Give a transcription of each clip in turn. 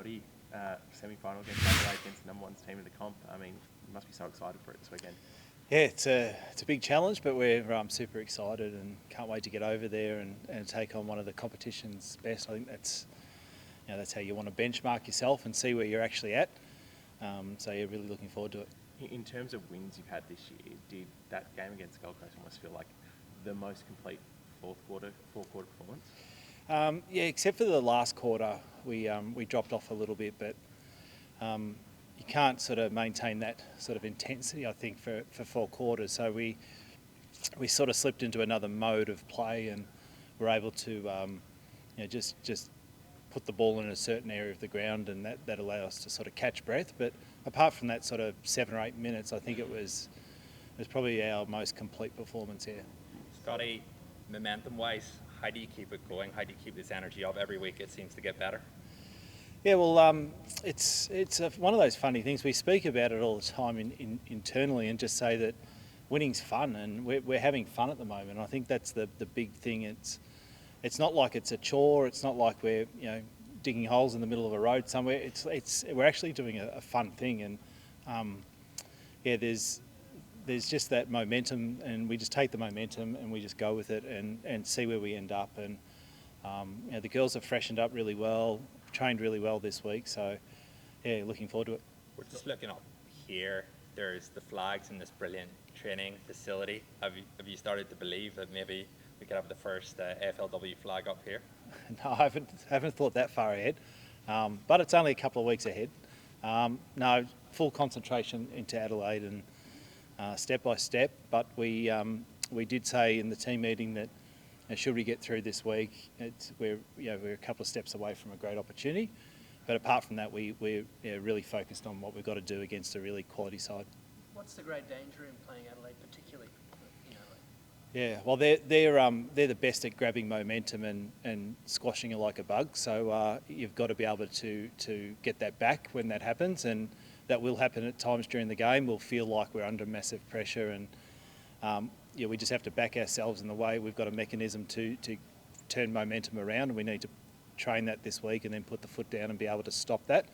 Scotty, semi-final against Adelaide, against the number one team in the comp. I mean, you must be so excited for it this weekend. Yeah, it's a big challenge, but we're super excited and can't wait to get over there and take on one of the competition's best. I think that's how you want to benchmark yourself and see where you're actually at. So yeah, really looking forward to it. In terms of wins you've had this year, did that game against Gold Coast almost feel like the most complete fourth quarter performance? Yeah, except for the last quarter, we dropped off a little bit, but you can't sort of maintain that sort of intensity, I think, for 4 quarters. So we sort of slipped into another mode of play and were able to just put the ball in a certain area of the ground, and that allowed us to sort of catch breath. But apart from that sort of 7 or 8 minutes, I think it was probably our most complete performance here. Scotty, momentum-wise, how do you keep it going? How do you keep this energy up? Every week it seems to get better. Yeah, well, it's one of those funny things. We speak about it all the time internally and just say that winning's fun, and we're having fun at the moment. I think that's the big thing. It's not like it's a chore. It's not like we're digging holes in the middle of a road somewhere. We're actually doing a fun thing, and there's just that momentum, and we just take the momentum and we just go with it and see where we end up. And the girls have freshened up really well, trained really well this week. So yeah, looking forward to it. We're just looking up here. There's the flags in this brilliant training facility. Have you started to believe that maybe we could have the first AFLW flag up here? No, I haven't thought that far ahead, but it's only a couple of weeks ahead. No, full concentration into Adelaide and step by step. But we did say in the team meeting that should we get through this week, we're a couple of steps away from a great opportunity. But apart from that, we're really focused on what we've got to do against a really quality side. What's the great danger in playing Adelaide particularly? Yeah, well, they're the best at grabbing momentum and squashing it like a bug. So you've got to be able to get that back when that happens, and that will happen at times during the game. We'll feel like we're under massive pressure, and we just have to back ourselves in the way. We've got a mechanism to turn momentum around, and we need to train that this week and then put the foot down and be able to stop that.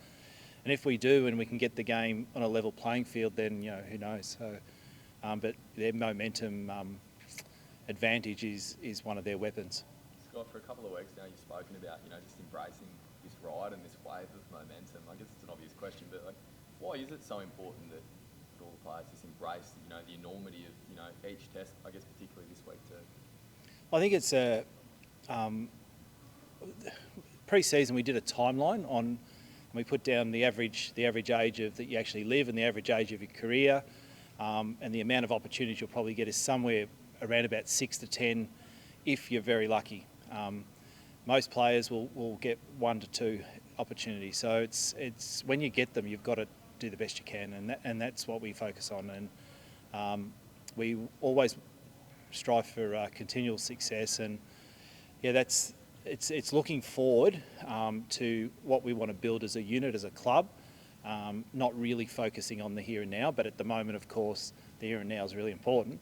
And if we do, and we can get the game on a level playing field, then who knows. So, but their momentum advantage is one of their weapons. Scott, for a couple of weeks now, you've spoken about just embracing this ride and this wave of momentum. I guess it's an obvious question, but why is it so important that all the players just embrace the enormity of each test? I guess particularly this week too. I think it's pre-season we did a timeline on. We put down the average age of that you actually live and the average age of your career, and the amount of opportunities you'll probably get is somewhere around about 6 to 10 if you're very lucky. Most players will get 1 to 2 opportunities. So it's when you get them, you've got to do the best you can, and that's what we focus on. And we always strive for continual success, and it's looking forward to what we want to build as a unit, as a club. Not really focusing on the here and now, but at the moment, of course, the here and now is really important.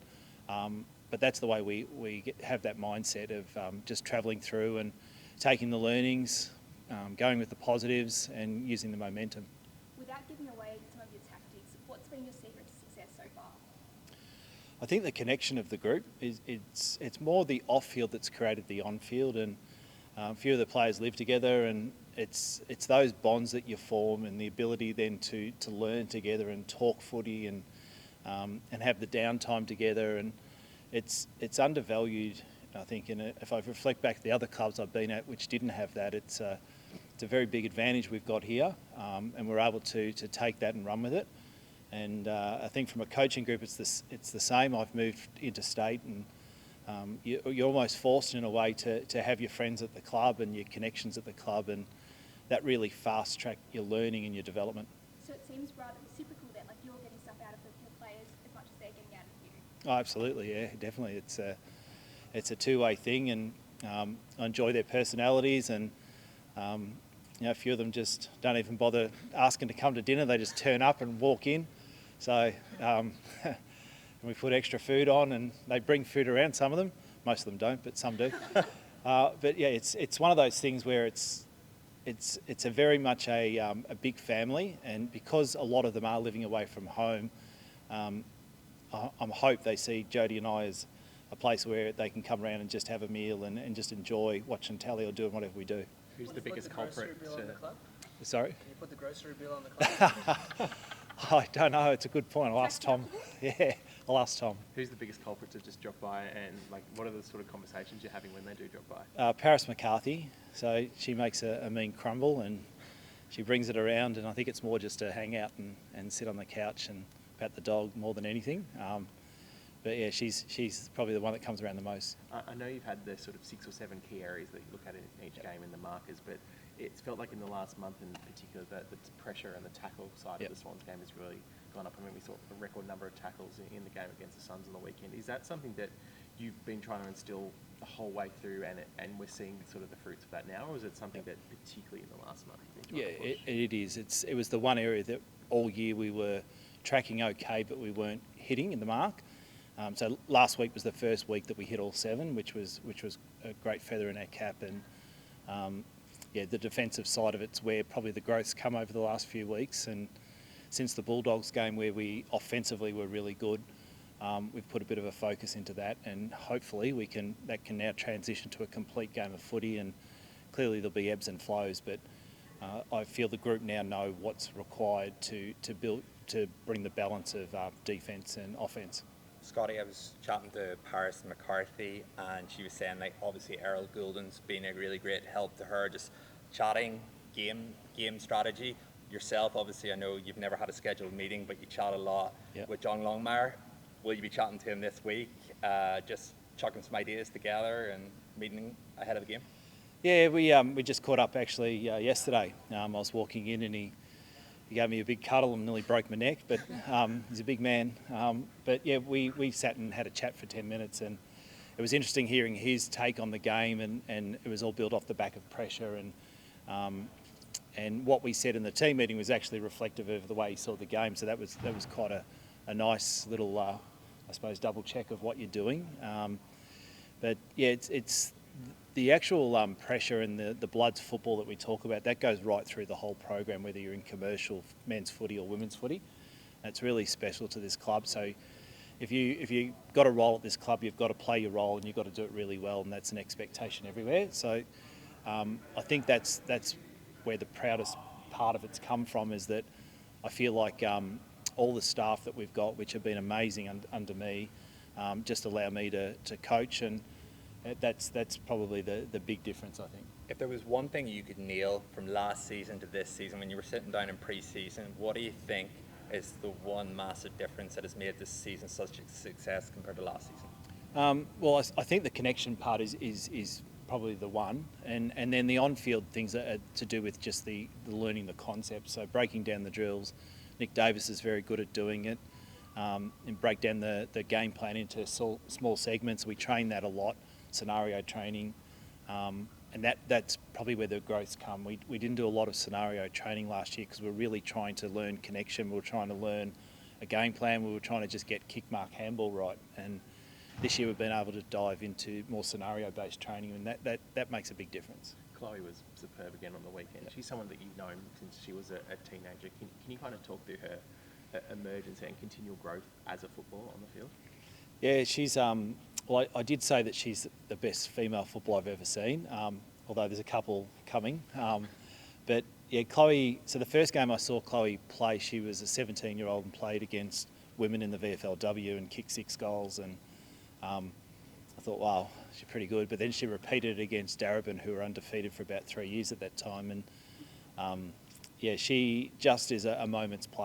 But that's the way we have that mindset of just travelling through and taking the learnings, going with the positives and using the momentum. Without giving away some of your tactics, what's been your secret to success so far? I think the connection of the group it's more the off-field that's created the on-field, and a few of the players live together, and it's those bonds that you form and the ability then to learn together and talk footy and have the downtime together, and it's undervalued, I think. And if I reflect back to the other clubs I've been at which didn't have that, it's a very big advantage we've got here, and we're able to take that and run with it. And I think from a coaching group, it's the same. I've moved interstate, and you're almost forced in a way to have your friends at the club and your connections at the club, and that really fast track your learning and your development. So it seems rather reciprocal that you're getting stuff out of your players as much as they're getting out of you. Oh, absolutely, yeah, definitely. It's a two-way thing, and I enjoy their personalities, and a few of them just don't even bother asking to come to dinner. They just turn up and walk in. So we put extra food on, and they bring food around. Some of them, most of them don't, but some do. But yeah, it's one of those things where it's a very much a big family, and because a lot of them are living away from home, I hope they see Jodie and I as a place where they can come around and just have a meal and just enjoy watching telly or doing whatever we do. Who's Can the you put biggest grocery culprit? bill on the club? Sorry? Can you put the grocery bill on the club? I don't know. It's a good point. I'll ask Tom. Yeah, I'll ask Tom. Who's the biggest culprit to just drop by, and like, what are the sort of conversations you're having when they do drop by? Paris McCarthy. So she makes a mean crumble and she brings it around, and I think it's more just to hang out and sit on the couch and pat the dog more than anything. But yeah, she's probably the one that comes around the most. I know you've had the sort of 6 or 7 key areas that you look at in each game in the markers, but it's felt like in the last month in particular that the pressure and the tackle side of the Swans game has really gone up. I mean, we saw a record number of tackles in the game against the Suns on the weekend. Is that something that you've been trying to instill the whole way through, and we're seeing sort of the fruits of that now, or is it something that particularly in the last month you've been trying to push? It is. It was the one area that all year we were tracking okay, but we weren't hitting in the mark. So last week was the first week that we hit all 7, which was a great feather in our cap. And the defensive side of it's where probably the growth's come over the last few weeks. And since the Bulldogs game, where we offensively were really good, we've put a bit of a focus into that, and hopefully that can now transition to a complete game of footy. And clearly there'll be ebbs and flows, but I feel the group now know what's required to bring the balance of defence and offence. Scotty, I was chatting to Paris McCarthy, and she was saying, like, obviously Errol Goulden's been a really great help to her, just chatting game strategy. Yourself, obviously, I know you've never had a scheduled meeting, but you chat a lot with John Longmire. Will you be chatting to him this week, just chucking some ideas together and meeting ahead of the game? Yeah, we just caught up actually yesterday. I was walking in and he gave me a big cuddle and nearly broke my neck, but he's a big man. But yeah, we sat and had a chat for 10 minutes, and it was interesting hearing his take on the game, and it was all built off the back of pressure, and what we said in the team meeting was actually reflective of the way he saw the game. So that was quite a nice little, I suppose, double check of what you're doing. But yeah, it's the actual pressure and the Bloods football that we talk about, that goes right through the whole program, whether you're in commercial men's footy or women's footy. It's really special to this club. So if you got a role at this club, you've got to play your role and you've got to do it really well, and that's an expectation everywhere. So I think that's where the proudest part of it's come from, is that I feel like all the staff that we've got, which have been amazing under me, just allow me to coach, and that's probably the big difference, I think. If there was one thing you could nail from last season to this season, when you were sitting down in pre-season, what do you think is the one massive difference that has made this season such a success compared to last season? Well, I think the connection part is probably the one, and then the on-field things are to do with just the learning the concept. So breaking down the drills, Nick Davis is very good at doing it, and break down the game plan into small segments. We train that a lot, scenario training, and that's probably where the growth's come. We didn't do a lot of scenario training last year because we were really trying to learn connection. We were trying to learn a game plan. We were trying to just get kick, mark, handball right. And this year we've been able to dive into more scenario-based training, and that makes a big difference. Chloe was superb again on the weekend. She's someone that you've known since she was a teenager. Can you kind of talk through her emergence and continual growth as a footballer on the field? Yeah, she's. Well, I did say that she's the best female footballer I've ever seen, although there's a couple coming. But yeah, Chloe, so the first game I saw Chloe play, she was a 17-year-old and played against women in the VFLW and kicked 6 goals. And I thought, wow, she's pretty good. But then she repeated it against Darebin, who were undefeated for about 3 years at that time. And yeah, she just is a moment's play.